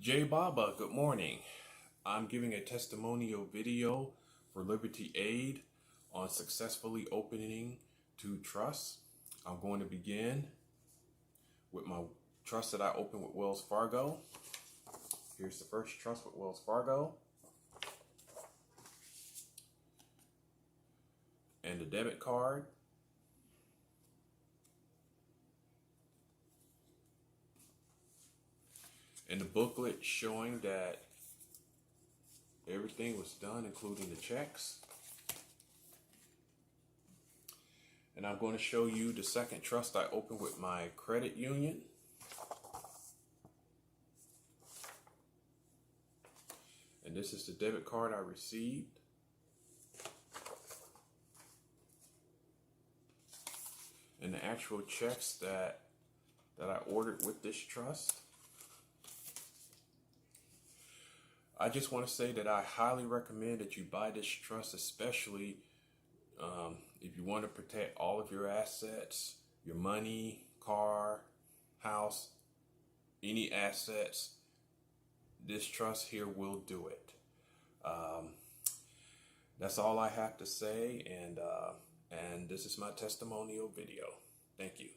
Jay Baba, good morning. I'm giving a testimonial video for Liberty Aid on successfully opening 2 trusts. I'm going to begin with my trust that I opened with Wells Fargo. Here's the first trust with Wells Fargo. And the debit card. And the booklet showing that everything was done, including the checks. And I'm going to show you the second trust I opened with my credit union. And this is the debit card I received. And the actual checks that I ordered with this trust. I just want to say that I highly recommend that you buy this trust, especially if you want to protect all of your assets, your money, car, house, any assets. This trust here will do it. That's all I have to say, and this is my testimonial video. Thank you.